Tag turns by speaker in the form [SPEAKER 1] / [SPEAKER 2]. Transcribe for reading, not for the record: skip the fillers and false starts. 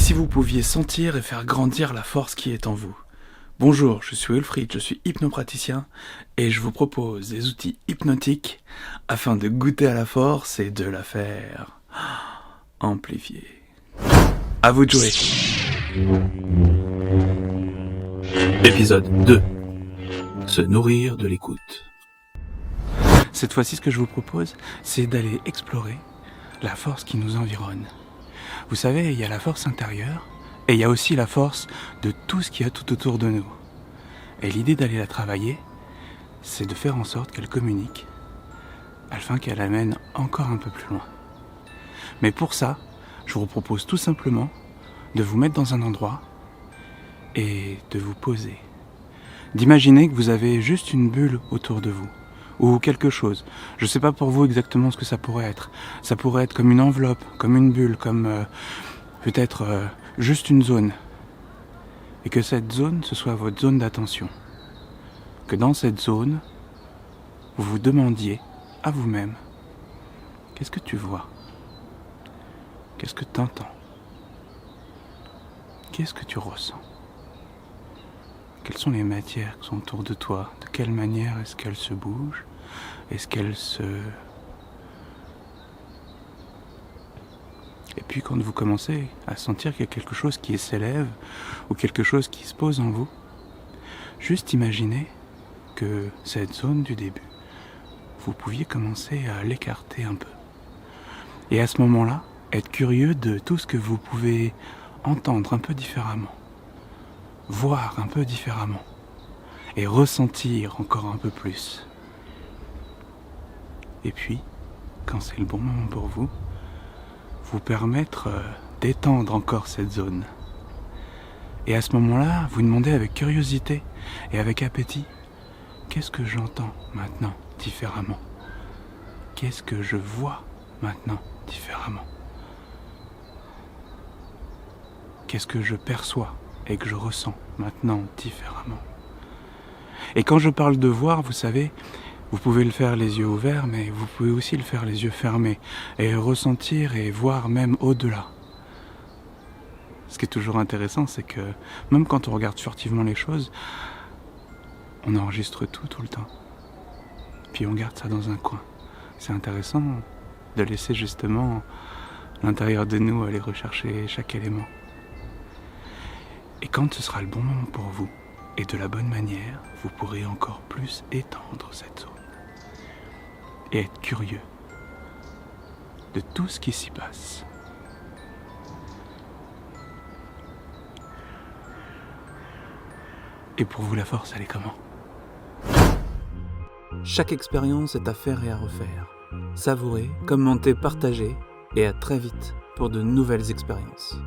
[SPEAKER 1] si vous pouviez sentir et faire grandir la force qui est en vous? Bonjour, je suis Wilfried, je suis hypnopraticien et je vous propose des outils hypnotiques afin de goûter à la force et de la faire amplifier. À vous de jouer. Épisode 2. Se nourrir de l'écoute. Cette fois-ci, ce que je vous propose, c'est d'aller explorer la force qui nous environne. Vous savez, il y a la force intérieure et il y a aussi la force de tout ce qu'il y a tout autour de nous. Et l'idée d'aller la travailler, c'est de faire en sorte qu'elle communique afin qu'elle amène encore un peu plus loin. Mais pour ça, je vous propose tout simplement de vous mettre dans un endroit et de vous poser. D'imaginer que vous avez juste une bulle autour de vous, ou quelque chose. Je ne sais pas pour vous exactement ce que ça pourrait être. Ça pourrait être comme une enveloppe, comme une bulle, comme peut-être juste une zone. Et que cette zone, ce soit votre zone d'attention. Que dans cette zone, vous vous demandiez à vous-même, qu'est-ce que tu vois? Qu'est-ce que tu entends? Qu'est-ce que tu ressens? Quelles sont les matières qui sont autour de toi? De quelle manière est-ce qu'elles se bougent? Est-ce qu'elles se... Et puis quand vous commencez à sentir qu'il y a quelque chose qui s'élève ou quelque chose qui se pose en vous, juste imaginez que cette zone du début, vous pouviez commencer à l'écarter un peu. Et à ce moment-là, être curieux de tout ce que vous pouvez entendre un peu différemment, voir un peu différemment et ressentir encore un peu plus. Et puis, quand c'est le bon moment pour vous, vous permettre d'étendre encore cette zone. Et à ce moment-là, vous demandez avec curiosité et avec appétit, qu'est-ce que j'entends maintenant différemment? Qu'est-ce que je vois maintenant différemment? Qu'est-ce que je perçois et que je ressens maintenant différemment? Et quand je parle de voir, vous savez, vous pouvez le faire les yeux ouverts, mais vous pouvez aussi le faire les yeux fermés et ressentir et voir même au-delà. Ce qui est toujours intéressant, c'est que même quand on regarde furtivement les choses, on enregistre tout le temps. Puis on garde ça dans un coin. C'est intéressant de laisser justement l'intérieur de nous aller rechercher chaque élément. Et quand ce sera le bon moment pour vous, et de la bonne manière, vous pourrez encore plus étendre cette zone. Et être curieux de tout ce qui s'y passe. Et pour vous, la force, elle est comment?
[SPEAKER 2] Chaque expérience est à faire et à refaire. Savourez, commentez, partagez et à très vite pour de nouvelles expériences.